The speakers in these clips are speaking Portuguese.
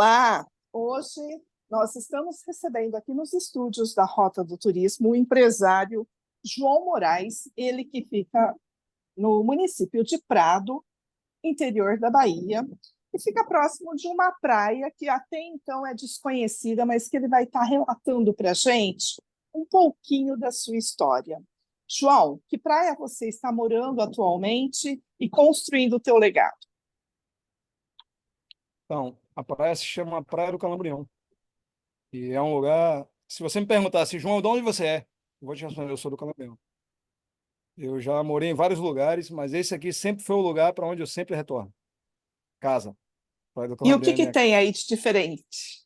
Olá! Hoje nós estamos recebendo aqui nos estúdios da Rota do Turismo o empresário João Moraes, ele que fica no município de Prado, interior da Bahia, e fica próximo de uma praia que até então é desconhecida, mas que ele vai estar relatando para a gente um pouquinho da sua história. João, que praia você está morando atualmente e construindo o teu legado? Então, a praia se chama Praia do Calambrião. E é um lugar. Se você me perguntasse, João, de onde você é? Eu vou te responder, eu sou do Calambrião. Eu já morei em vários lugares, mas esse aqui sempre foi o lugar para onde eu sempre retorno. Casa. Praia do E o que Calambrião é que minha casa. tem aí de diferente?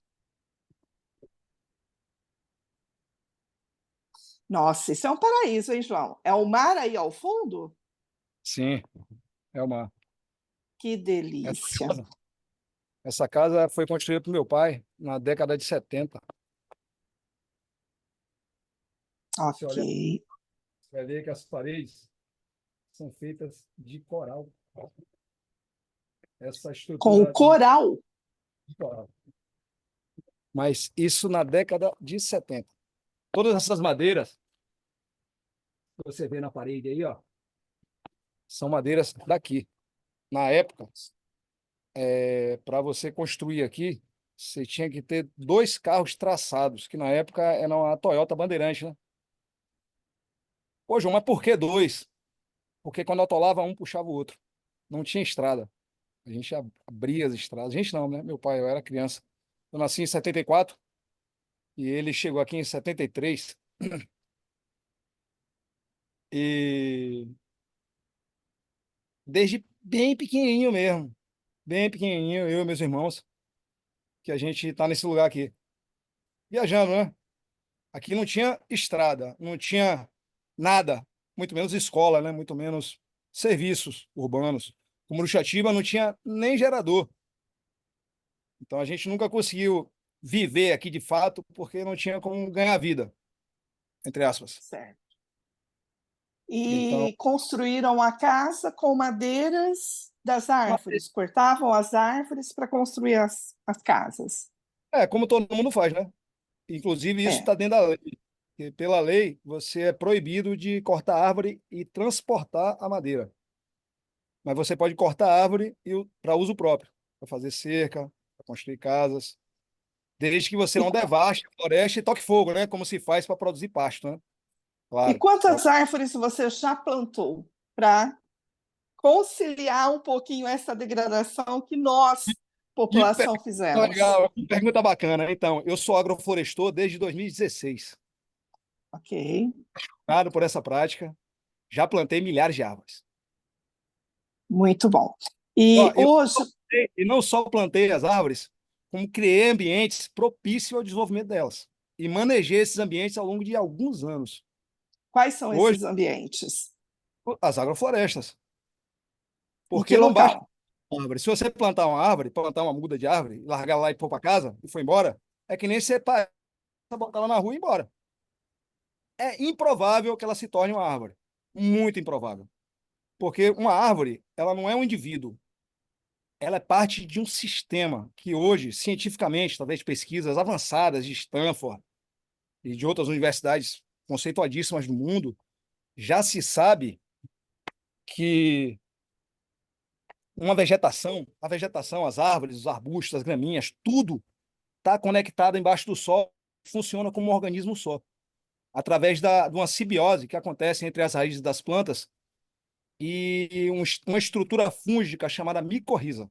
Nossa, isso é um paraíso, hein, João? É o mar aí ao fundo? Sim, é uma. Que Essa delícia. casa, essa casa foi construída por meu pai na década de 70. Você Ok. olha, você vai ver que as paredes são feitas de coral. Essa Com estrutura coral. de coral. Mas isso na década de 70. Todas essas madeiras que você vê na parede aí, ó, são madeiras daqui. Na época, para você construir aqui, você tinha que ter dois carros traçados, que na época era uma Toyota Bandeirante, né? Pô, João, mas por que dois? Porque quando atolava, um puxava o outro. Não tinha estrada. A gente abria as estradas. A gente não, né? Meu pai, eu era criança. Eu nasci em 74 e ele chegou aqui em 73. E desde bem pequenininho mesmo, bem pequenininho, eu e meus irmãos, que a gente tá nesse lugar aqui. Viajando, né? Aqui não tinha estrada, não tinha nada, muito menos escola, né? Muito menos serviços urbanos. Como Uruxatiba não tinha nem gerador. Então a gente nunca conseguiu viver aqui de fato porque não tinha como ganhar vida, entre aspas. Certo. Então, E construíram a casa com madeiras das árvores. Cortavam as árvores para construir as casas. como todo mundo faz, né? Inclusive isso É. está dentro da lei. E pela lei, você é proibido de cortar árvore e transportar a madeira. Mas você pode cortar a árvore para uso próprio, para fazer cerca, para construir casas, desde que você E, não devaste a floresta e toque fogo, né? Como se faz para produzir pasto, né? e Claro. quantas árvores você já plantou para conciliar um pouquinho essa degradação que nós, Que população, pergunta fizemos? legal, que pergunta bacana. Então, eu sou agroflorestor desde 2016. Ok. Nado por essa prática, já plantei milhares de árvores. Muito bom. Ó, E hoje, e não só plantei as árvores, como criei ambientes propícios ao desenvolvimento delas. E manejei esses ambientes ao longo de alguns anos. quais são Hoje, esses ambientes? as agroflorestas. Em que Porque não basta local? uma árvore. Se você plantar uma árvore, plantar uma muda de árvore, largar lá e pôr para casa e for embora, é que nem você passa, botar ela na rua e ir embora. É improvável que ela se torne uma árvore. Muito improvável. Porque uma árvore, ela não é um indivíduo. Ela é parte de um sistema que hoje, cientificamente, através de pesquisas avançadas de Stanford e de outras universidades conceituadíssimas do mundo, já se sabe que a vegetação, as árvores, os arbustos, as graminhas, tudo está conectado embaixo do solo, funciona como um organismo só, através de uma simbiose que acontece entre as raízes das plantas e uma estrutura fúngica chamada micorriza.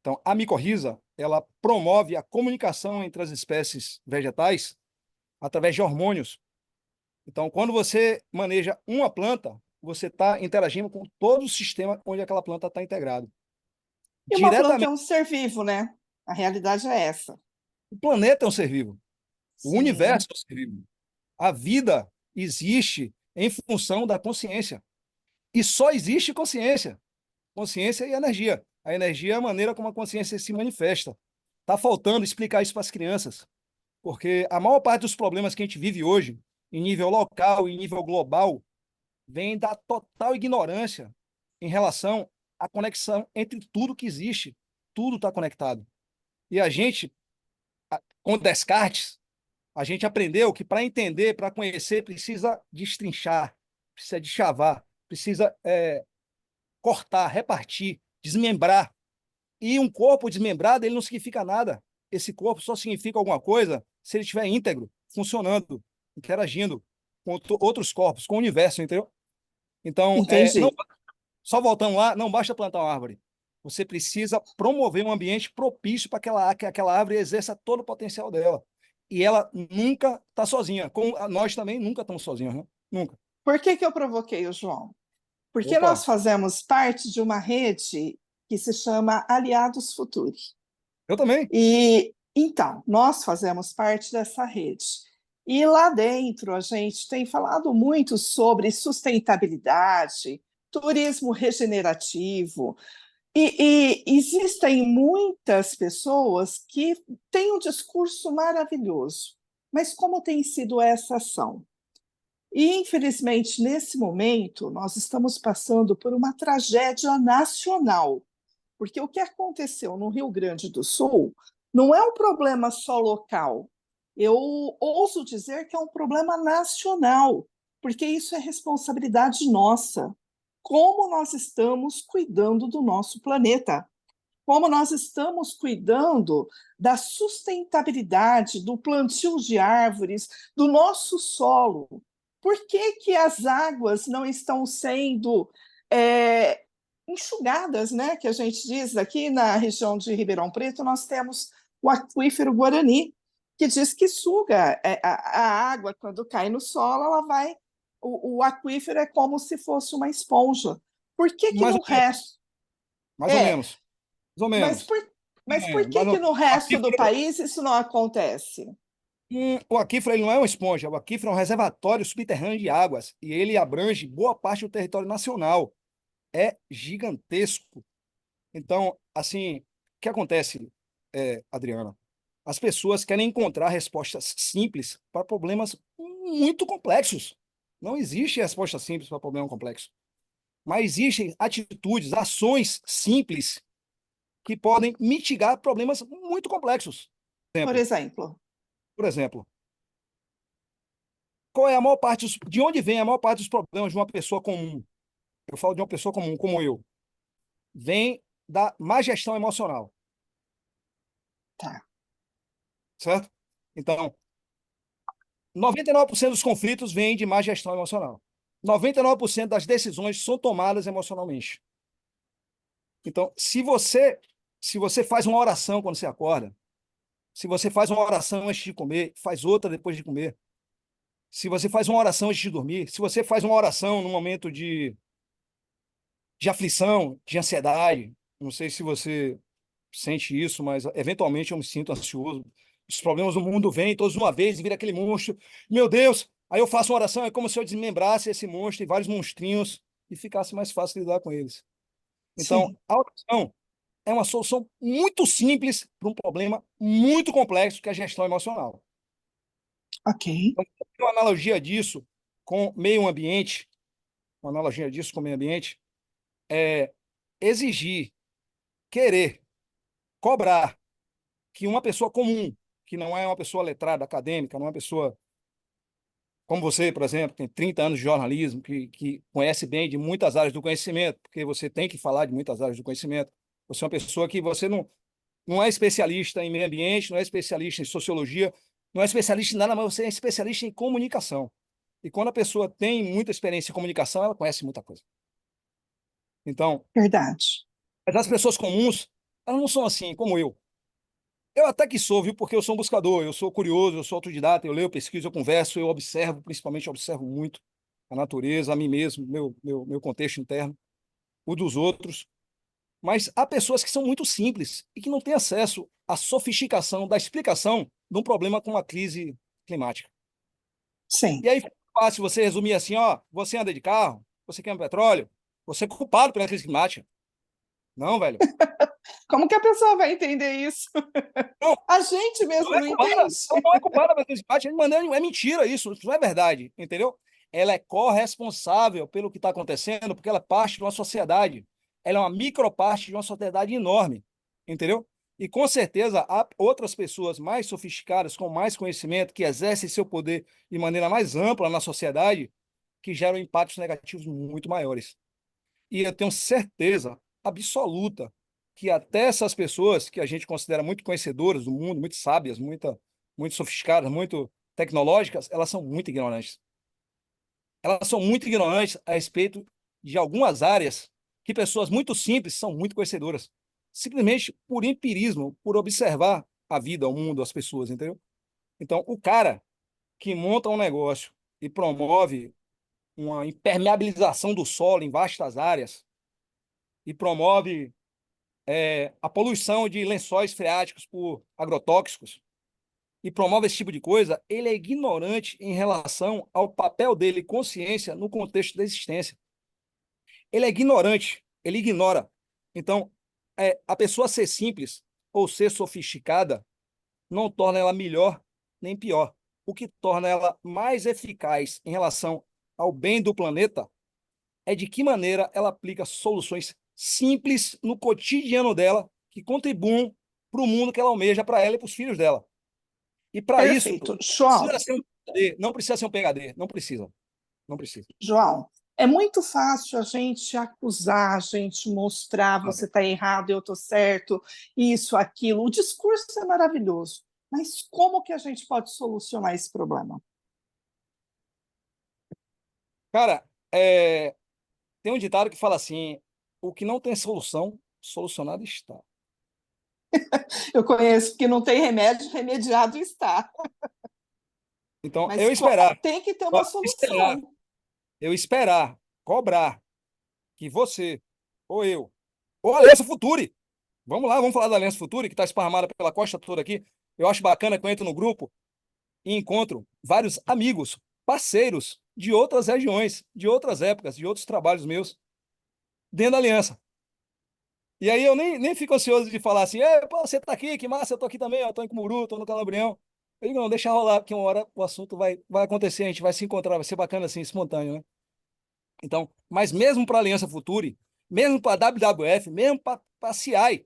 Então, a micorriza, ela promove a comunicação entre as espécies vegetais através de hormônios. Então, quando você maneja uma planta, você está interagindo com todo o sistema onde aquela planta está integrado. E uma planta é Diretamente, um ser vivo, né? A realidade é essa. o planeta é um ser vivo, o Sim. universo é um ser vivo. A vida existe em função da consciência. E só existe consciência. Consciência e energia. A energia é a maneira como a consciência se manifesta. Está faltando explicar isso para as crianças. Porque a maior parte dos problemas que a gente vive hoje, em nível local e em nível global, vem da total ignorância em relação à conexão entre tudo que existe. Tudo está conectado. E a gente, com Descartes, a gente aprendeu que para entender, para conhecer, precisa destrinchar, precisa deschavar, precisa cortar, repartir, desmembrar. E um corpo desmembrado, ele não significa nada. Esse corpo só significa alguma coisa se ele estiver íntegro, funcionando, interagindo com outros corpos, com o universo, entendeu? Então, não, Entendi. só voltando lá, não basta plantar uma árvore. Você precisa promover um ambiente propício para que aquela árvore exerça todo o potencial dela. E ela nunca está sozinha. Como nós também nunca estamos sozinhos, né? Nunca. Por que que eu provoquei o João? Porque nós Opa, fazemos parte de uma rede que se chama Aliados Futuri. eu também. E então, nós fazemos parte dessa rede. E lá dentro a gente tem falado muito sobre sustentabilidade, turismo regenerativo, e existem muitas pessoas que têm um discurso maravilhoso. Mas como tem sido essa ação? E, infelizmente, nesse momento, nós estamos passando por uma tragédia nacional, porque o que aconteceu no Rio Grande do Sul não é um problema só local. Eu ouso dizer que é um problema nacional, porque isso é responsabilidade nossa. Como nós estamos cuidando do nosso planeta? Como nós estamos cuidando da sustentabilidade, do plantio de árvores, do nosso solo? Por que que as águas não estão sendo é, enxugadas, né? Que a gente diz aqui na região de Ribeirão Preto, nós temos o aquífero Guarani, que diz que suga a água quando cai no solo, ela vai. O aquífero é como se fosse uma esponja. Por que que Mais ou no menos, resto. mais ou É, menos, mais ou mas menos. por, mas por que Mas que o no resto do aquífero, país isso não acontece? o aquífero ele não é uma esponja, o aquífero é um reservatório subterrâneo de águas e ele abrange boa parte do território nacional. É gigantesco. Então, assim, o que acontece, Adriana? As pessoas querem encontrar respostas simples para problemas muito complexos. Não existe resposta simples para problema complexo. Mas existem atitudes, ações simples que podem mitigar problemas muito complexos. Por Exemplo, exemplo, por exemplo, qual é a maior parte de onde vem a maior parte dos problemas de uma pessoa comum? Eu falo de uma pessoa comum, como eu. Vem da má gestão emocional, tá. certo? Então, 99% dos conflitos vêm de má gestão emocional. 99% das decisões são tomadas emocionalmente. Então, se você faz uma oração quando você acorda, se você faz uma oração antes de comer, faz outra depois de comer. Se você faz uma oração antes de dormir, se você faz uma oração no momento de aflição, de ansiedade, não sei se você sente isso, mas eventualmente eu me sinto ansioso. Os problemas do mundo vêm todos de uma vez e vira aquele monstro. Meu Deus! Aí eu faço uma oração, é como se eu desmembrasse esse monstro em vários monstrinhos e ficasse mais fácil lidar com eles. Então, Sim, a oração é uma solução muito simples para um problema muito complexo que é a gestão emocional. ok. Então, uma analogia disso com meio ambiente, uma analogia disso com meio ambiente, é exigir, querer, cobrar que uma pessoa comum, que não é uma pessoa letrada, acadêmica, não é uma pessoa como você, por exemplo, tem 30 anos de jornalismo, que conhece bem de muitas áreas do conhecimento, porque você tem que falar de muitas áreas do conhecimento. Você é uma pessoa que você não é especialista em meio ambiente, não é especialista em sociologia, não é especialista em nada, mas você é especialista em comunicação. E quando a pessoa tem muita experiência em comunicação, ela conhece muita coisa. Então, Verdade. mas as pessoas comuns, elas não são assim, como eu. Eu até que sou, viu? Porque eu sou um buscador, eu sou curioso, eu sou autodidata, eu leio, eu pesquiso, eu converso, eu observo, principalmente eu observo muito a natureza, a mim mesmo, meu contexto interno, o dos outros. Mas há pessoas que são muito simples e que não têm acesso à sofisticação da explicação de um problema com a crise climática. Sim. E aí fica fácil você resumir assim, ó, você anda de carro, você queima petróleo, você é culpado pela crise climática. Não, velho. Como que a pessoa vai entender isso? Não, A gente não mesmo é não culpada, entende. ela não é culpada pela crise climática, é mentira isso não é verdade, entendeu? Ela é corresponsável pelo que está acontecendo, porque ela é parte de uma sociedade. Ela é uma microparte de uma sociedade enorme, entendeu? E com certeza há outras pessoas mais sofisticadas, com mais conhecimento, que exercem seu poder de maneira mais ampla na sociedade, que geram impactos negativos muito maiores. E eu tenho certeza absoluta que até essas pessoas que a gente considera muito conhecedoras do mundo, muito sábias, muito sofisticadas, muito tecnológicas, elas são muito ignorantes. Elas são muito ignorantes a respeito de algumas áreas que pessoas muito simples são muito conhecedoras. Simplesmente por empirismo, por observar a vida, o mundo, as pessoas, entendeu? Então, o cara que monta um negócio e promove uma impermeabilização do solo em vastas áreas e promove a poluição de lençóis freáticos por agrotóxicos e promove esse tipo de coisa, ele é ignorante em relação ao papel dele, consciência, no contexto da existência. Ele é ignorante, ele ignora. Então, a pessoa ser simples ou ser sofisticada não torna ela melhor nem pior. O que torna ela mais eficaz em relação ao bem do planeta é de que maneira ela aplica soluções simples no cotidiano dela que contribuam para o mundo que ela almeja para ela e para os filhos dela. E para isso, Perfeito. João, precisa ser um PhD, não precisa ser um PhD, não precisa, não precisa. João, é muito fácil a gente acusar, a gente mostrar você está errado, eu estou certo, isso, aquilo. O discurso é maravilhoso, mas como que a gente pode solucionar esse problema? Cara, tem um ditado que fala assim: o que não tem solução, solucionado está. Eu conheço que não tem remédio, remediado está. Então, Mas tem que ter uma esperar, solução. eu esperar, cobrar que você, ou eu, ou a Aliança Futuri, vamos lá, vamos falar da Aliança Futuri, que está esparramada pela costa toda aqui. Eu acho bacana que eu entro no grupo e encontro vários amigos, parceiros de outras regiões, de outras épocas, de outros trabalhos meus, dentro da Aliança. E aí eu nem fico ansioso de falar assim: pô, você tá aqui, que massa, eu tô aqui também, eu tô em Cumuru, tô no Calabrião. Eu digo, não, deixa rolar, porque uma hora o assunto vai acontecer, a gente vai se encontrar, vai ser bacana assim, espontâneo, né? Então, mas mesmo para a Aliança Futuri, mesmo para a WWF, mesmo para a CI,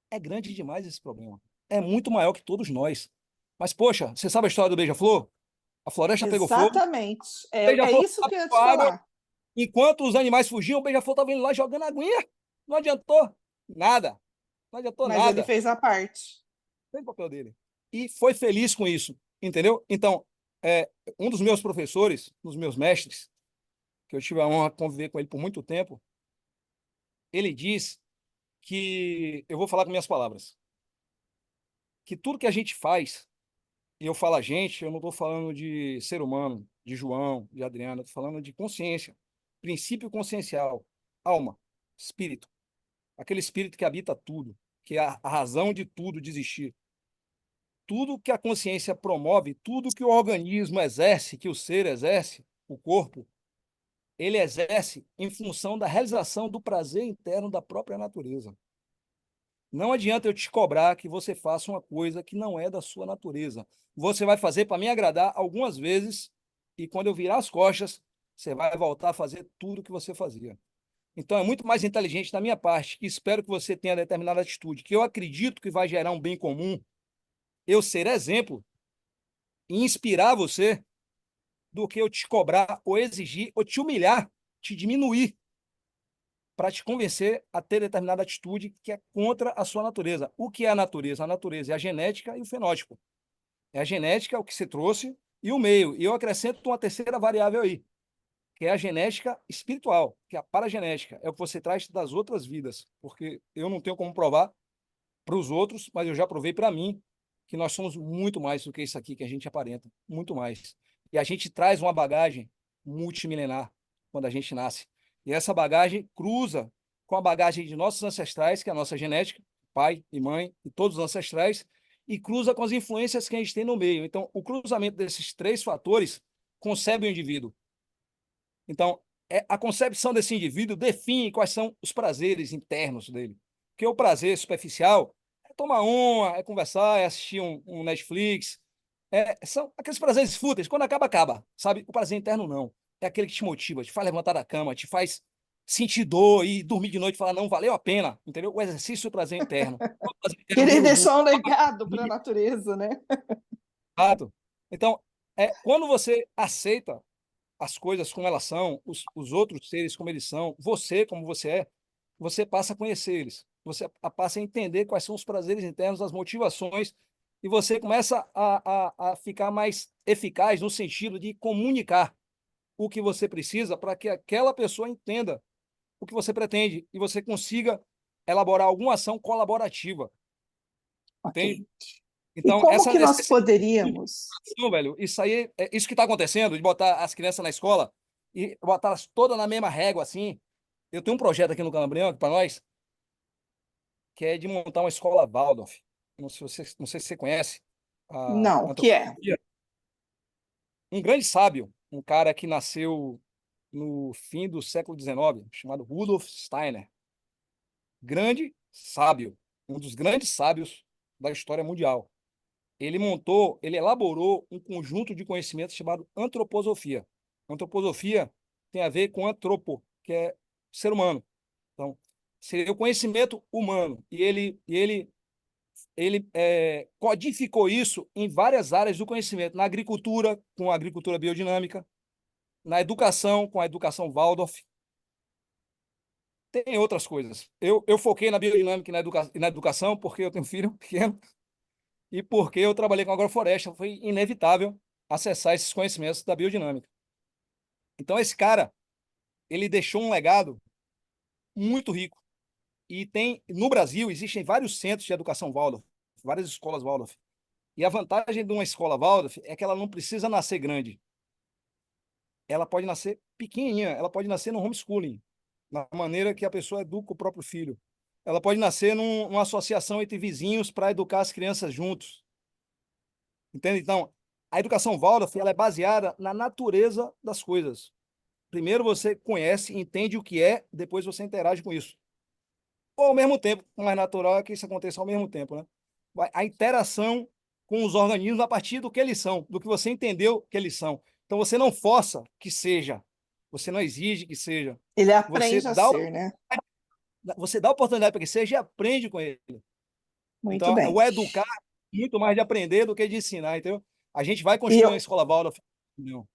é grande demais esse problema. É muito maior que todos nós. Mas, poxa, você sabe a história do Beija-Flor? A floresta pegou fogo, o Exatamente. É Beija-Flor isso que eu ia tapou te água, falar. enquanto os animais fugiam, o Beija-Flor estava indo lá jogando aguinha. Não adiantou nada. Não adiantou Mas ele nada. fez a parte. Fez o papel dele. E foi feliz com isso, entendeu? Então, um dos meus professores, dos meus mestres, que eu tive a honra de conviver com ele por muito tempo, ele diz que, eu vou falar com minhas palavras, que tudo que a gente faz, e eu falo a gente, eu não estou falando de ser humano, de João, de Adriana, estou falando de consciência, princípio consciencial, alma, espírito, aquele espírito que habita tudo, que é a razão de tudo de existir. Tudo que a consciência promove, tudo que o organismo exerce, que o ser exerce, o corpo, ele exerce em função da realização do prazer interno da própria natureza. Não adianta eu te cobrar que você faça uma coisa que não é da sua natureza. Você vai fazer para me agradar algumas vezes e quando eu virar as costas, você vai voltar a fazer tudo o que você fazia. Então é muito mais inteligente da minha parte, que espero que você tenha determinada atitude, que eu acredito que vai gerar um bem comum, eu ser exemplo e inspirar você do que eu te cobrar ou exigir ou te humilhar, te diminuir para te convencer a ter determinada atitude que é contra a sua natureza. O que é a natureza? A natureza é a genética e o fenótipo. É a genética, o que você trouxe, e o meio. E eu acrescento uma terceira variável aí, que é a genética espiritual, que é a paragenética. É o que você traz das outras vidas. Porque eu não tenho como provar para os outros, mas eu já provei para mim que nós somos muito mais do que isso aqui que a gente aparenta. Muito mais. E a gente traz uma bagagem multimilenar quando a gente nasce. E essa bagagem cruza com a bagagem de nossos ancestrais, que é a nossa genética, pai e mãe e todos os ancestrais, e cruza com as influências que a gente tem no meio. Então, o cruzamento desses três fatores concebe o indivíduo. Então, a concepção desse indivíduo define quais são os prazeres internos dele. Porque o prazer superficial é tomar uma, é conversar, é assistir um Netflix. São aqueles prazeres fúteis. Quando acaba, acaba. Sabe? O prazer interno não. É aquele que te motiva, te faz levantar da cama, te faz sentir dor e dormir de noite e falar, não, valeu a pena, entendeu? O exercício do prazer interno. O prazer interno Querer dura muito. deixar um legado para a natureza, né? Exato. Então, quando você aceita as coisas como elas são, os outros seres como eles são, você como você é, você passa a conhecer eles. Você passa a entender quais são os prazeres internos, as motivações, e você começa a ficar mais eficaz no sentido de comunicar o que você precisa para que aquela pessoa entenda o que você pretende e você consiga elaborar alguma ação colaborativa, entende? Ok. E Então, como essa que nós necessidade poderíamos? não, velho, isso aí, isso que está acontecendo, de botar as crianças na escola e botar elas todas na mesma régua, assim. Eu tenho um projeto aqui no Cambrião, para nós, que é de montar uma escola Waldorf. Não sei se você conhece a Não, que é? antropologia. Um grande sábio, um cara que nasceu no fim do século XIX, chamado Rudolf Steiner. Grande sábio, um dos grandes sábios da história mundial. Ele elaborou um conjunto de conhecimentos chamado antroposofia. Antroposofia tem a ver com antropo, que é ser humano. Então, seria o conhecimento humano. E ele codificou isso em várias áreas do conhecimento. Na agricultura, com a agricultura biodinâmica. Na educação, com a educação Waldorf. Tem outras coisas. Eu foquei na biodinâmica e na educação porque eu tenho um filho pequeno e porque eu trabalhei com agrofloresta, foi inevitável acessar esses conhecimentos da biodinâmica. Então, esse cara, ele deixou um legado muito rico. E no Brasil, existem vários centros de educação Waldorf, várias escolas Waldorf. E a vantagem de uma escola Waldorf é que ela não precisa nascer grande. Ela pode nascer pequenininha, ela pode nascer no homeschooling, na maneira que a pessoa educa o próprio filho. Ela pode nascer numa associação entre vizinhos para educar as crianças juntos. Entende? Então, a educação Waldorf ela é baseada na natureza das coisas. Primeiro você conhece, entende o que é, depois você interage com isso. Ou ao mesmo tempo, o mais natural é que isso aconteça ao mesmo tempo, né? A interação com os organismos a partir do que eles são, do que você entendeu que eles são. Então você não força que seja, você não exige que seja. Ele Você aprende a dá, ser, né? você dá oportunidade para que seja e aprende com ele. Muito Então, bem. o educar é muito mais de aprender do que de ensinar, entendeu? A gente vai E construir uma eu, escola Waldorf não,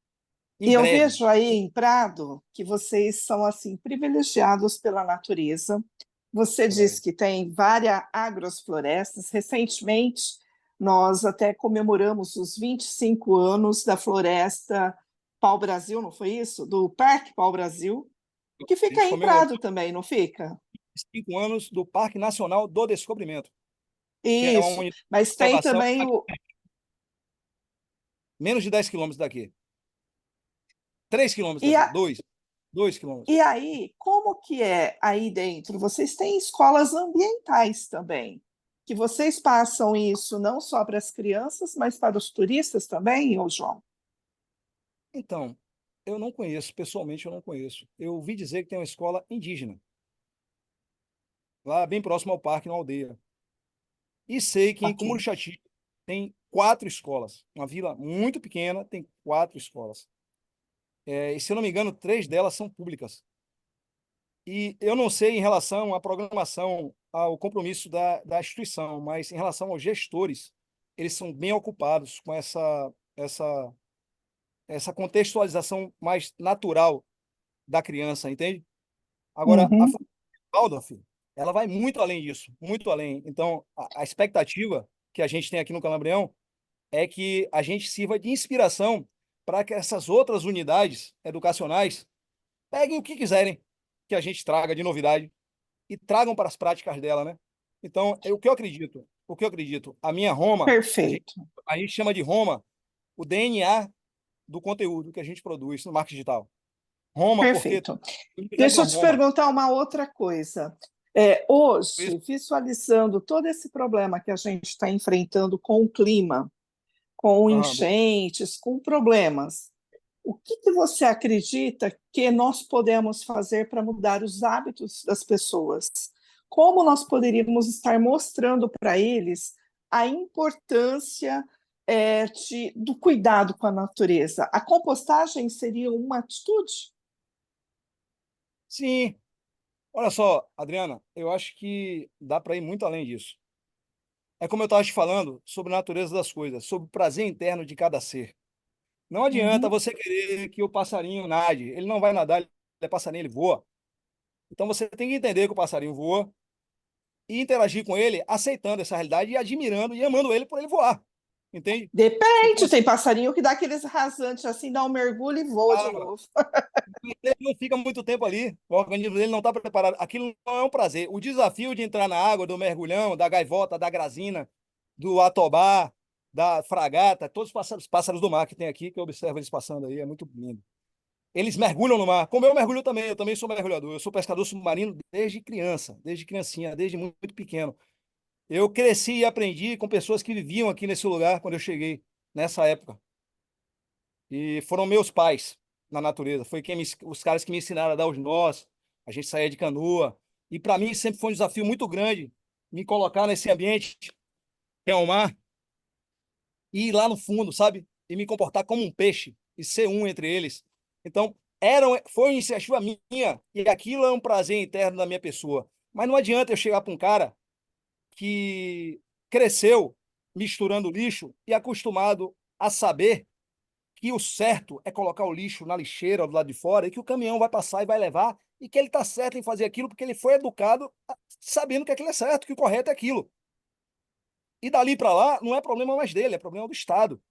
em eu breve. vejo aí em Prado que vocês são assim privilegiados pela natureza. Você diz É, que tem várias agroflorestas. Recentemente, nós até comemoramos os 25 anos da Floresta Pau-Brasil, não foi isso? Do Parque Pau-Brasil, que a fica gente aí em comemorou Prado também, não fica? 5 anos do Parque Nacional do Descobrimento, que é uma Isso. unidade Mas de tem observação também a o. menos de 10 quilômetros daqui. 3 quilômetros E, daqui. a... 2 quilômetros. e aí, como que é aí dentro? Vocês têm escolas ambientais também, que vocês passam isso não só para as crianças, mas para os turistas também, ô João? Então, eu não conheço, pessoalmente eu não conheço. Eu ouvi dizer que tem uma escola indígena, lá bem próximo ao parque, na aldeia. E sei que em Ok. Cumuruxati tem 4 escolas. Uma vila muito pequena, tem 4 escolas. E se eu não me engano, 3 delas são públicas. E eu não sei em relação à programação, ao compromisso da instituição, mas em relação aos gestores, eles são bem ocupados com essa contextualização mais natural da criança, entende? Agora, a Uhum. Waldorf, ela vai muito além disso, muito além. Então, a expectativa que a gente tem aqui no Calambrião é que a gente sirva de inspiração para que essas outras unidades educacionais peguem o que quiserem que a gente traga de novidade e tragam para as práticas dela, né? Então, o que eu acredito, a minha Roma, Perfeito, a gente chama de Roma o DNA do conteúdo que a gente produz no marketing digital. Roma, porque perfeito. me Deixa lembra eu te Roma. perguntar uma outra coisa. Hoje, visualizando todo esse problema que a gente está enfrentando com o clima, com Aham. enchentes, com problemas, o que que você acredita que nós podemos fazer para mudar os hábitos das pessoas? Como nós poderíamos estar mostrando para eles a importância do cuidado com a natureza? A compostagem seria uma atitude? Sim, Olha só, Adriana, eu acho que dá para ir muito além disso. É como eu estava te falando sobre a natureza das coisas, sobre o prazer interno de cada ser. Não adianta Uhum. você querer que o passarinho nade. Ele não vai nadar, ele é passarinho, ele voa. Então você tem que entender que o passarinho voa e interagir com ele, aceitando essa realidade e admirando e amando ele por ele voar. Entende? Então, Depende, assim, tem passarinho que dá aqueles rasantes assim, dá um mergulho e voa de ah, novo. ele não fica muito tempo ali. O organismo dele não está preparado. Aquilo não é um prazer. O desafio de entrar na água, do mergulhão, da gaivota, da grazina, do atobá, da fragata, todos os pássaros do mar que tem aqui, que eu observo eles passando aí, é muito lindo. Eles mergulham no mar, como eu mergulho também, eu também sou mergulhador. Eu sou pescador submarino desde criança, desde criancinha, desde muito pequeno. Eu cresci e aprendi com pessoas que viviam aqui nesse lugar quando eu cheguei, nessa época. E foram meus pais na natureza. Foi os caras que me ensinaram a dar os nós. A gente saía de canoa. E para mim sempre foi um desafio muito grande me colocar nesse ambiente, que é o mar, e ir lá no fundo, sabe? E me comportar como um peixe e ser um entre eles. Então, foi uma iniciativa minha e aquilo é um prazer interno da minha pessoa. Mas não adianta eu chegar para um cara que cresceu misturando lixo e acostumado a saber que o certo é colocar o lixo na lixeira do lado de fora e que o caminhão vai passar e vai levar e que ele está certo em fazer aquilo porque ele foi educado sabendo que aquilo é certo, que o correto é aquilo. E dali para lá não é problema mais dele, é problema do Estado.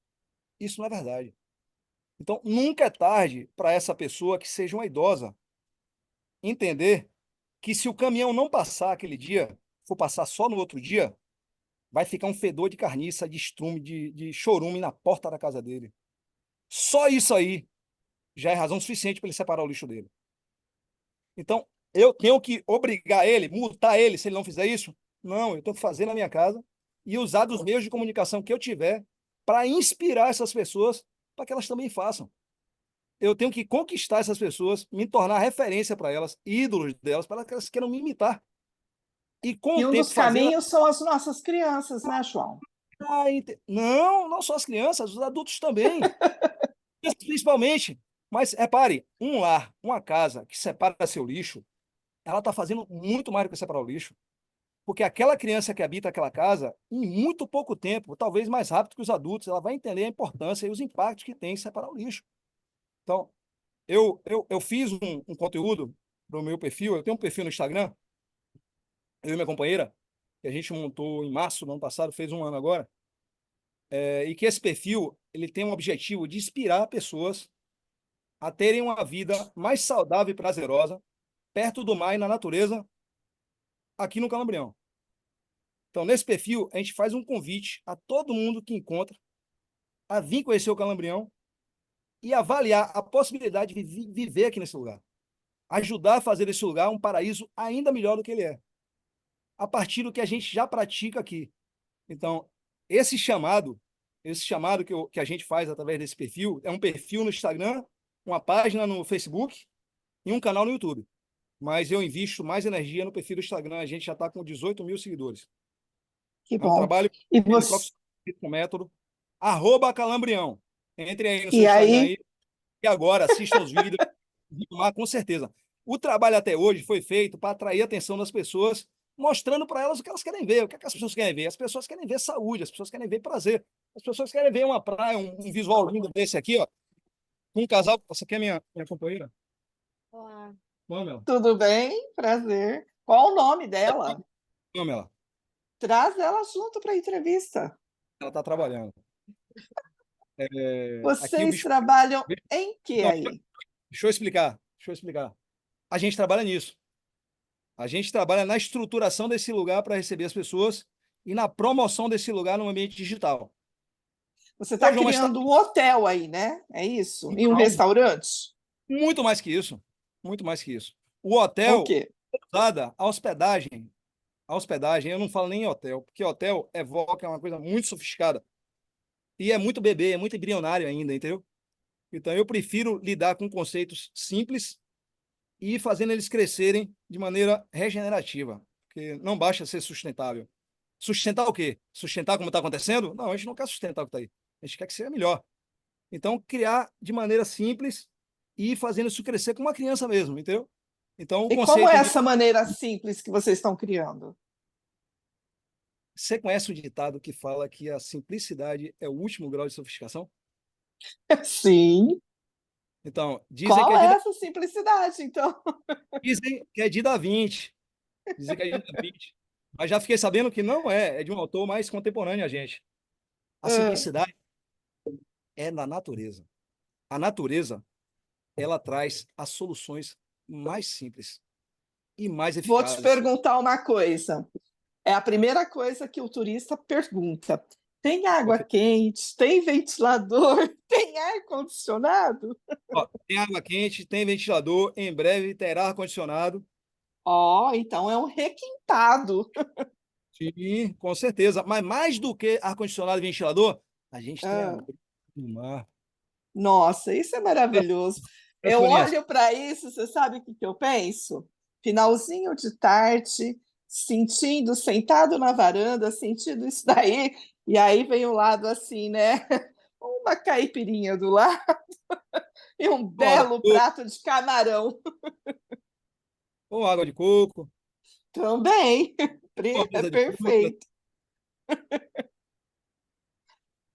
Isso não é verdade. Então, nunca é tarde para essa pessoa que seja uma idosa entender que se o caminhão não passar aquele dia, for passar só no outro dia, vai ficar um fedor de carniça, de estrume, de chorume na porta da casa dele. Só isso aí já é razão suficiente para ele separar o lixo dele. Então, eu tenho que obrigar ele, multar ele se ele não fizer isso? Não, eu tenho que fazer na minha casa e usar dos meios de comunicação que eu tiver para inspirar essas pessoas para que elas também façam. Eu tenho que conquistar essas pessoas, me tornar referência para elas, ídolos delas, para que elas queiram me imitar. E com o E um dos tempo fazendo. caminhos são as nossas crianças, né, João? Não, não só as crianças, os adultos também. Principalmente. Mas repare, um lar, uma casa que separa seu lixo, ela está fazendo muito mais do que separar o lixo. Porque aquela criança que habita aquela casa, em muito pouco tempo, talvez mais rápido que os adultos, ela vai entender a importância e os impactos que tem em separar o lixo. Então, eu fiz um conteúdo para o meu perfil, eu tenho um perfil no Instagram, eu e minha companheira, que a gente montou em março do ano passado, fez um ano agora, e que esse perfil ele tem um objetivo de inspirar pessoas a terem uma vida mais saudável e prazerosa, perto do mar e na natureza, aqui no Calambrião. Então, nesse perfil, a gente faz um convite a todo mundo que encontra a vir conhecer o Calambrião e avaliar a possibilidade de viver aqui nesse lugar. Ajudar a fazer desse lugar um paraíso ainda melhor do que ele é, a partir do que a gente já pratica aqui. Então, esse chamado, esse chamado que a gente faz através desse perfil, é um perfil no Instagram, uma página no Facebook e um canal no YouTube. Mas eu invisto mais energia no perfil do Instagram, a gente já está com 18 mil seguidores. Que É um bom. trabalho E você, profissional com método, @calambrião. Entre aí no seu e Instagram aí, aí, e agora assistam os vídeos, com certeza. O trabalho até hoje foi feito para atrair a atenção das pessoas, mostrando para elas o que elas querem ver. O que, é que as pessoas querem ver? As pessoas querem ver saúde, as pessoas querem ver prazer, as pessoas querem ver uma praia, um visual lindo desse aqui, ó, com um casal. Você quer minha companheira? Olá. Pamela. tudo bem? Prazer. Qual o nome dela? Pamela, Traz ela junto para a entrevista. ela está trabalhando. Aqui o Vocês bicho. trabalham em que Não, aí? deixa eu explicar. Deixa eu explicar. A gente trabalha nisso. A gente trabalha na estruturação desse lugar para receber as pessoas e na promoção desse lugar no ambiente digital. Você está Hoje é uma história criando um hotel aí, né? É isso? E um restaurante? muito mais que isso. Muito mais que isso. O É o hotel, quê? usada, a hospedagem, eu não falo nem em hotel, porque hotel evoca uma coisa muito sofisticada. E é muito bebê, é muito embrionário ainda, entendeu? Então eu prefiro lidar com conceitos simples e ir fazendo eles crescerem de maneira regenerativa, porque não basta ser sustentável. Sustentar o quê? Sustentar como está acontecendo? Não, a gente não quer sustentar o que está aí. A gente quer que seja melhor. Então, criar de maneira simples e ir fazendo isso crescer como uma criança mesmo, entendeu? Então, o E como é conceito de... essa maneira simples que vocês estão criando? Você conhece o ditado que fala que a simplicidade é o último grau de sofisticação? Sim. Então, dizem que Qual é é essa simplicidade, então? De Da Vinci. Dizem que é de Da Vinci. Mas já fiquei sabendo que não é, é de um autor mais contemporâneo a gente. A Ah, simplicidade é na natureza. A natureza, ela traz as soluções mais simples e mais vou te eficazes. perguntar uma coisa. É a primeira coisa que o turista pergunta. Tem água Ok. quente? Tem ventilador? Tem ar-condicionado? Ó, tem água quente, tem ventilador, em breve terá ar-condicionado. Ó, então é um requintado. Sim, com certeza. Mas mais do que ar-condicionado e ventilador, a gente tem Ah, água do mar. nossa, isso é maravilhoso. Eu Frescurinhas. olho para isso, você sabe o que eu penso? Finalzinho de tarde, sentindo, sentado na varanda, sentindo isso daí, e aí vem o lado assim, né? Uma caipirinha do lado e um Com água de belo coco, prato de camarão com água de coco, também. com É mesa de fruta. perfeito.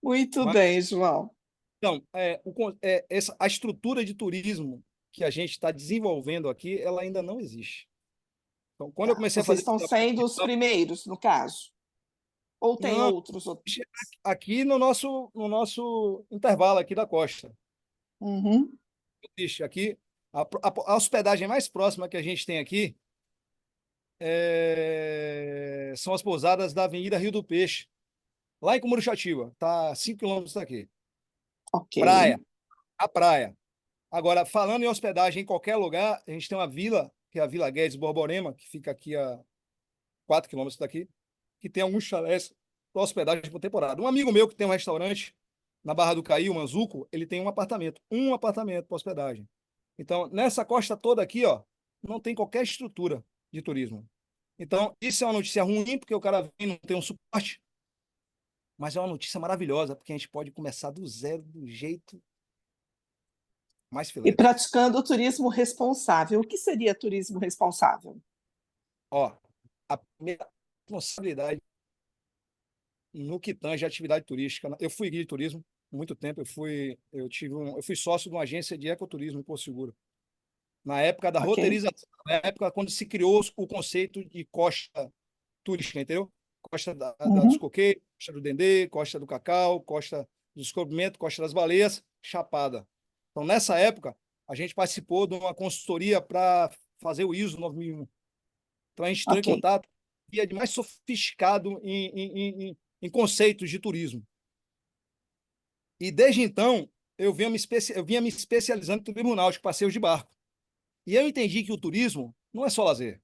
Muito Mas, bem, João. então, a estrutura de turismo que a gente está desenvolvendo aqui, ela ainda não existe. Então, quando eu Tá. comecei a Vocês fazer estão esse trabalho sendo os digital, primeiros, no caso? Ou tem não, outros? aqui no nosso intervalo aqui da costa. Uhum. Existe aqui, a hospedagem mais próxima que a gente tem aqui são as pousadas da Avenida Rio do Peixe, lá em Cumuruxatiba, está a 5 quilômetros daqui. Ok. Praia, a praia. Agora, falando em hospedagem em qualquer lugar, a gente tem uma vila, que é a Vila Guedes Borborema, que fica aqui a 4 quilômetros daqui, que tem alguns chalés para hospedagem por temporada. Um amigo meu que tem um restaurante na Barra do Caí, o Manzuco, ele tem um apartamento para hospedagem. Então, nessa costa toda aqui, ó, não tem qualquer estrutura de turismo. Então, isso é uma notícia ruim, porque o cara vem não tem um suporte, mas é uma notícia maravilhosa, porque a gente pode começar do zero, do jeito mais E filé. praticando o turismo responsável. O que seria turismo responsável? Ó, a primeira responsabilidade no que tange a atividade turística. Eu fui guia de turismo há muito tempo, eu fui sócio de uma agência de ecoturismo em Porto Seguro. Na época da Ok? roteirização, na época quando se criou o conceito de costa turística, entendeu? Costa dos Uhum. coqueiros, costa do Dendê, costa do Cacau, costa do Descobrimento, costa das Baleias, Chapada. Então, nessa época, a gente participou de uma consultoria para fazer o ISO 9001. Então, a gente entrou em Ok. contato e é de mais sofisticado em conceitos de turismo. E desde então, eu vinha me especializando em turismo náutico, passeios de barco. E eu entendi que o turismo não é só lazer.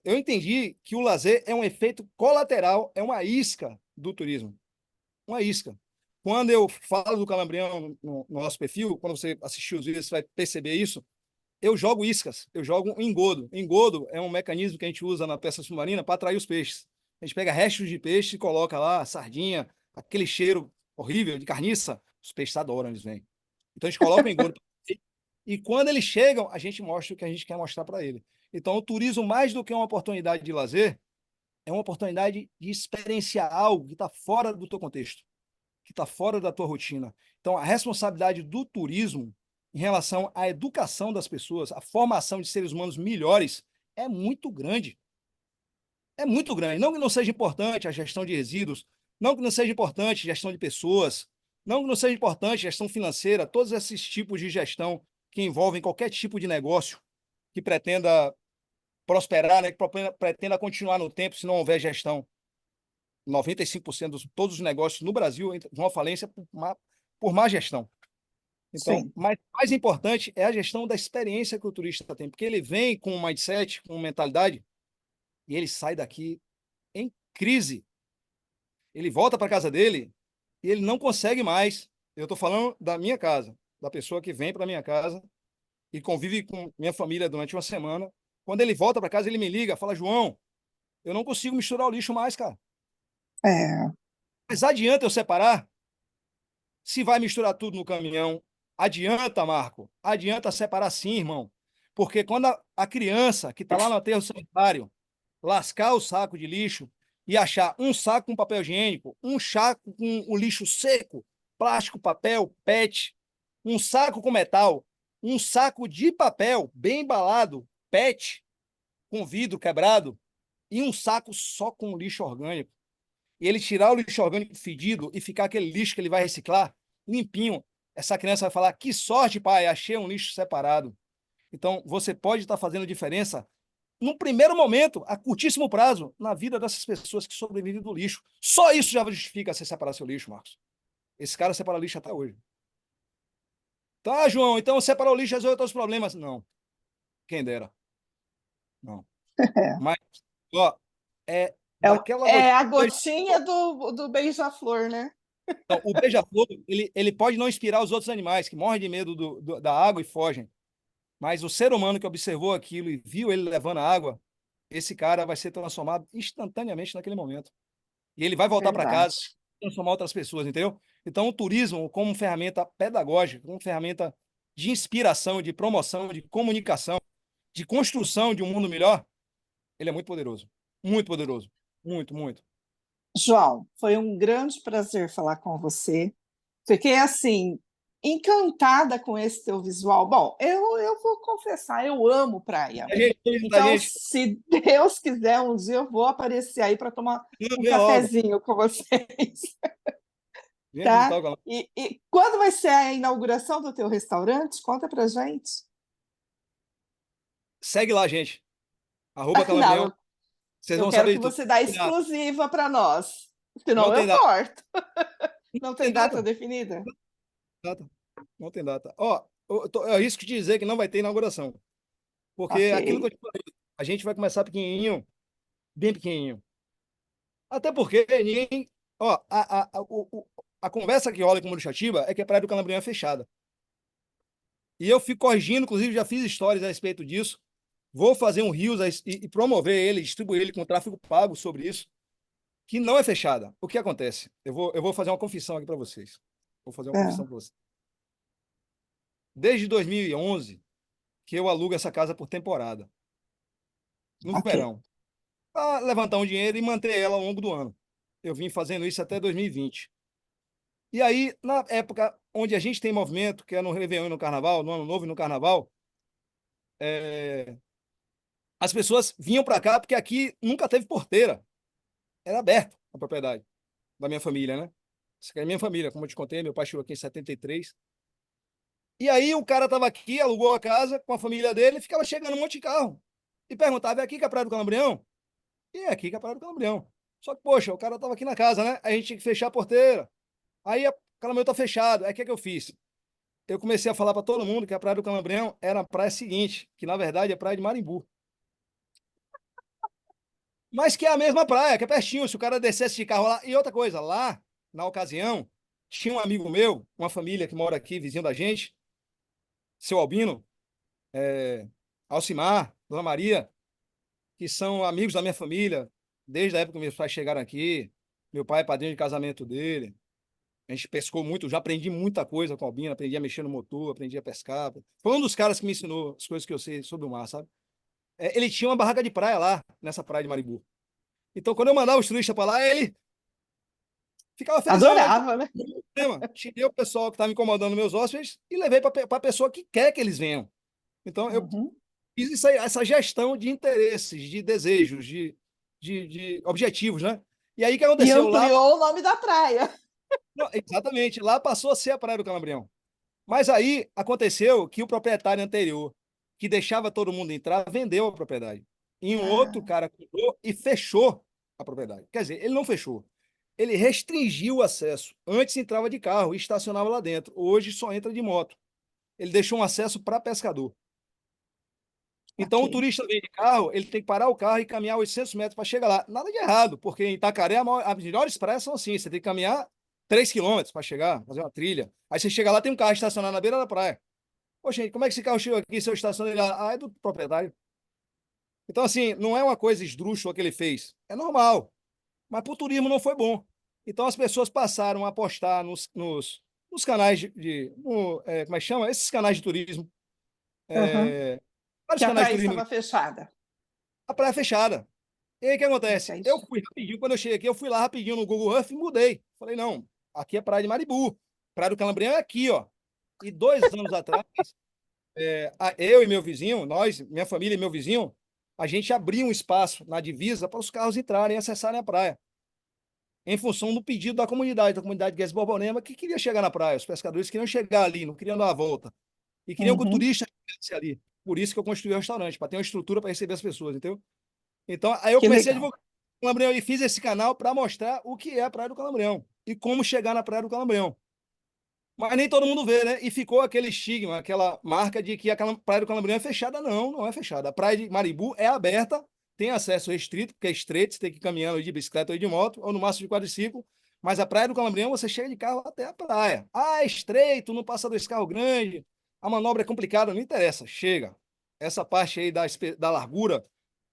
Eu entendi que o lazer é um efeito colateral, é uma isca do turismo. Uma isca. Quando eu falo do Calambrião no nosso perfil, quando você assistir os vídeos, você vai perceber isso. Eu jogo iscas, eu jogo um engodo. Engodo é um mecanismo que a gente usa na peça submarina para atrair os peixes. A gente pega restos de peixe e coloca lá, sardinha, aquele cheiro horrível de carniça. Os peixes adoram, eles vêm. Então a gente coloca o engodo. E quando eles chegam, a gente mostra o que a gente quer mostrar para ele. Então o turismo, mais do que uma oportunidade de lazer, é uma oportunidade de experienciar algo que está fora do teu contexto, que está fora da tua rotina. Então, a responsabilidade do turismo em relação à educação das pessoas, a formação de seres humanos melhores, é muito grande. É muito grande. Não que não seja importante a gestão de resíduos, não que não seja importante a gestão de pessoas, não que não seja importante a gestão financeira, todos esses tipos de gestão que envolvem qualquer tipo de negócio que pretenda prosperar, né, que pretenda continuar no tempo se não houver gestão. 95% de todos os negócios no Brasil vão à falência por má gestão. Então, Sim. mas mais importante é a gestão da experiência que o turista tem, porque ele vem com um mindset, com uma mentalidade, e ele sai daqui em crise. Ele volta para casa dele e ele não consegue mais. Eu estou falando da minha casa, da pessoa que vem para minha casa e convive com minha família durante uma semana. Quando ele volta para casa, ele me liga, fala: João, eu não consigo misturar o lixo mais, cara. É, Mas adianta eu separar? Se vai misturar tudo no caminhão, adianta, Marco. Adianta separar sim, irmão. Porque quando a criança que está lá no aterro sanitário lascar o saco de lixo e achar um saco com papel higiênico, um saco com o lixo seco, plástico, papel, PET, um saco com metal, um saco de papel bem embalado, PET, com vidro quebrado, e um saco só com lixo orgânico. E ele tirar o lixo orgânico fedido e ficar aquele lixo que ele vai reciclar limpinho, essa criança vai falar: que sorte, pai, achei um lixo separado. Então, você pode estar fazendo diferença num primeiro momento, a curtíssimo prazo, na vida dessas pessoas que sobrevivem do lixo. Só isso já justifica você separar seu lixo, Marcos. Esse cara separa lixo até hoje. Tá, João, então separar o lixo resolve todos os problemas. Não, quem dera. Não. Mas, ó, é É, daquela é a gotinha. gotinha do beija-flor, né? Então, o beija-flor, ele pode não inspirar os outros animais, que morrem de medo da água e fogem. Mas o ser humano que observou aquilo e viu ele levando a água, esse cara vai ser transformado instantaneamente naquele momento. E ele vai voltar para casa, Verdade. transformar outras pessoas, entendeu? Então, o turismo, como ferramenta pedagógica, como ferramenta de inspiração, de promoção, de comunicação, de construção de um mundo melhor, ele é muito poderoso. Muito poderoso. Muito, muito. João, foi um grande prazer falar com você. Fiquei assim, encantada com esse teu visual. Bom, eu vou confessar, eu amo praia. A Então, gente, se Deus quiser, um dia eu vou aparecer aí para tomar um vem logo. cafezinho com vocês, Vem tá? visitar o galão. E quando vai ser a inauguração do teu restaurante? Conta pra gente. Segue lá, gente. Arroba Não, Calambrião. Vocês eu vão quero saber que de tudo. você dá Não tem data. exclusiva para nós, senão Não eu tem data. corto. Não Não tem tem data data. definida? Data. Não tem data. Ó, eu arrisco te dizer que não vai ter inauguração. Porque Ok. é aquilo que eu te falei, a gente vai começar pequenininho, bem pequenininho. Até porque ninguém. Ó, a conversa que rola com o Muruxatiba é que a Praia do Calambrinho é fechada. E eu fico corrigindo, inclusive já fiz histórias a respeito disso. Vou fazer um Rios e promover ele, distribuir ele com tráfego pago sobre isso, que não é fechada. O que acontece? Eu vou fazer uma confissão aqui para vocês. Vou fazer uma É, confissão para vocês. Desde 2011 que eu alugo essa casa por temporada, no ok. verão, para levantar um dinheiro e manter ela ao longo do ano. Eu vim fazendo isso até 2020. E aí, na época onde a gente tem movimento, que é no Réveillon e no Carnaval, no Ano Novo e no Carnaval, é, as pessoas vinham para cá porque aqui nunca teve porteira. Era aberto a propriedade da minha família, né? Isso aqui é minha família, como eu te contei, meu pai chegou aqui em 73. E aí o cara estava aqui, alugou a casa com a família dele, e ficava chegando um monte de carro. E perguntava: é aqui que é a Praia do Calambrião? E é aqui que é a Praia do Calambrião. Só que, poxa, o cara estava aqui na casa, né? Aí a gente tinha que fechar a porteira. Aí a Calambrião tá fechado. Aí o que é que eu fiz? Eu comecei a falar para todo mundo que a Praia do Calambrião era a praia seguinte, que na verdade é a Praia de Marimbu. Mas que é a mesma praia, que é pertinho. Se o cara descesse de carro lá. E outra coisa, lá, na ocasião, tinha um amigo meu, uma família que mora aqui, vizinho da gente, seu Albino, é, Alcimar, Dona Maria, que são amigos da minha família, desde a época que meus pais chegaram aqui. Meu pai é padrinho de casamento dele. A gente pescou muito, já aprendi muita coisa com o Albino, aprendi a mexer no motor, aprendi a pescar. Foi um dos caras que me ensinou as coisas que eu sei sobre o mar, sabe? Ele tinha uma barraca de praia lá, nessa praia de Maribu. Então, quando eu mandava os turistas para lá, ele ficava felizão. Ele Adorava, né? tirei o pessoal que estava incomodando meus hóspedes e levei para a pessoa que quer que eles venham. Então, eu Uhum. fiz isso aí, essa gestão de interesses, de desejos, de objetivos, né? E aí, o que E aconteceu lá? ampliou o nome da praia. Não, exatamente, lá passou a ser a Praia do Calambrião. Mas aí aconteceu que o proprietário anterior, que deixava todo mundo entrar, vendeu a propriedade. E um outro Ah, cara comprou e fechou a propriedade. Quer dizer, ele não fechou. Ele restringiu o acesso. Antes entrava de carro e estacionava lá dentro. Hoje só entra de moto. Ele deixou um acesso para pescador. Então, o ok. turista vem de carro, ele tem que parar o carro e caminhar 800 metros para chegar lá. Nada de errado, porque em Itacaré as melhores praias são assim: você tem que caminhar 3 quilômetros para chegar, fazer uma trilha. Aí você chega lá, tem um carro estacionado na beira da praia. Poxa, gente, como é que esse carro chegou aqui se eu estacionei lá? Ah, é do proprietário. Então, assim, não é uma coisa esdrúxula que ele fez. É normal. Mas para o turismo não foi bom. Então, as pessoas passaram a apostar nos canais como é que chama? Esses canais de turismo. Uhum. Vários Que a canais de praia turismo. estava fechada. A praia é fechada. E aí o que acontece? Entendi. Eu fui rapidinho, quando eu cheguei aqui, eu fui lá rapidinho no Google Earth e mudei. Falei, não, aqui é Praia de Maribu. Praia do Calambreão é aqui, ó. E 2 anos atrás, eu e meu vizinho, nós, minha família e meu vizinho, a gente abriu um espaço na divisa para os carros entrarem e acessarem a praia. Em função do pedido da comunidade Guedes Borborema, que queria chegar na praia. Os pescadores queriam chegar ali, não queriam dar a volta. E queriam que o Uhum. turista estivesse ali. Por isso que eu construí o restaurante, para ter uma estrutura para receber as pessoas, entendeu? Então, aí eu Que comecei a legal. divulgar o Calambreão e fiz esse canal para mostrar o que é a Praia do Calambreão e como chegar na Praia do Calambreão. Mas nem todo mundo vê, né? E ficou aquele estigma, aquela marca de que a Praia do Calambreão é fechada. Não, não é fechada. A Praia de Maribu é aberta, tem acesso restrito, porque é estreito, você tem que ir caminhando de bicicleta ou de moto, ou no máximo de quadriciclo. Mas a Praia do Calambreão, você chega de carro até a praia. Ah, é estreito, não passa dois carros grandes, a manobra é complicada, não interessa, chega. Essa parte aí da largura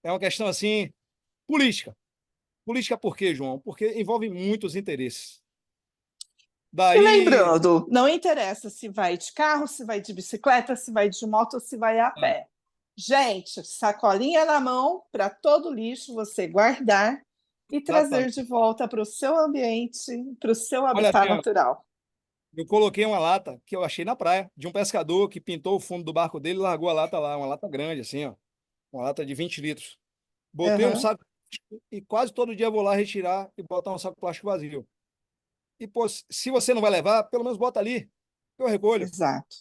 é uma questão assim, política. Política por quê, João? Porque envolve muitos interesses. E Daí. lembrando, não interessa se vai de carro, se vai de bicicleta, se vai de moto ou se vai a Ah, pé. Gente, sacolinha na mão para todo lixo você guardar e trazer de exatamente. volta para o seu ambiente, para o seu Olha, habitat Adriano, natural. eu coloquei uma lata que eu achei na praia, de um pescador que pintou o fundo do barco dele e largou a lata lá, uma lata grande, assim, ó, uma lata de 20 litros. Botei um Uhum, saco e quase todo dia eu vou lá retirar e botar um saco plástico vazio. E, pô, se você não vai levar, pelo menos bota ali, que eu recolho. exato.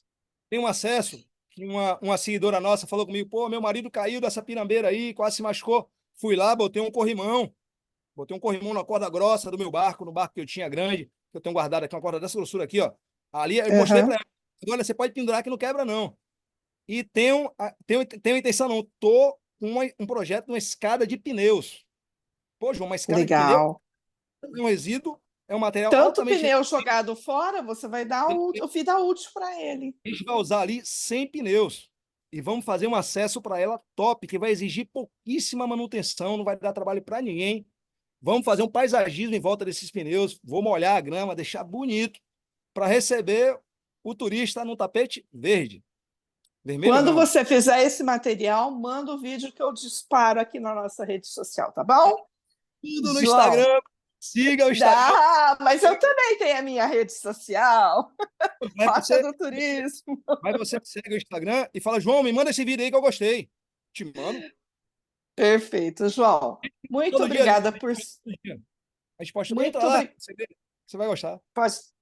Tem um acesso, que uma seguidora nossa falou comigo, pô, meu marido caiu dessa pirambeira aí, quase se machucou. Fui lá, botei um corrimão na corda grossa do meu barco, no barco que eu tinha grande, que eu tenho guardado aqui, uma corda dessa grossura aqui, ó. Ali eu mostrei Uhum, para ela. Olha, você pode pendurar que não quebra, não. E tenho intenção, não. Tô com um projeto, uma escada de pneus. Pô, João, uma escada de pneu legal. é um resíduo, é um material Tanto altamente. pneu jogado fora, você vai dar o vida útil para ele. A gente vai usar ali 100 pneus. E vamos fazer um acesso para ela top, que vai exigir pouquíssima manutenção, não vai dar trabalho para ninguém. Vamos fazer um paisagismo em volta desses pneus. Vou molhar a grama, deixar bonito, para receber o turista no tapete verde. Vermelho Quando não. você fizer esse material, manda o vídeo que eu disparo aqui na nossa rede social, tá bom? Tudo no João, Instagram. Siga o Instagram. dá, mas eu também tenho a minha rede social, Vai Rota você, do Turismo. vai você segue o Instagram e fala, João, me manda esse vídeo aí que eu gostei. Te mando. Perfeito, João. Muito Todo dia ali. obrigada por. Todo dia. A gente posta, entra Muito lá. obrigada. Você vai gostar.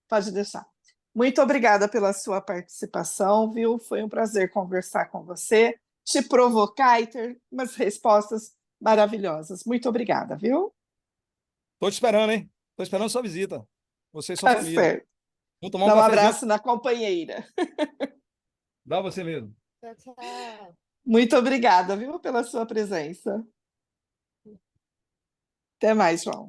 Pode deixar. Muito obrigada pela sua participação, viu? Foi um prazer conversar com você, te provocar e ter umas respostas maravilhosas. Muito obrigada, viu? Tô te esperando, hein? Tô esperando sua visita. Você e sua Tá família. certo. Vamos tomar um Dá um cafezinho. abraço na companheira. Dá você mesmo. Tchau, tchau. Muito obrigada, viu, pela sua presença. Até mais, João.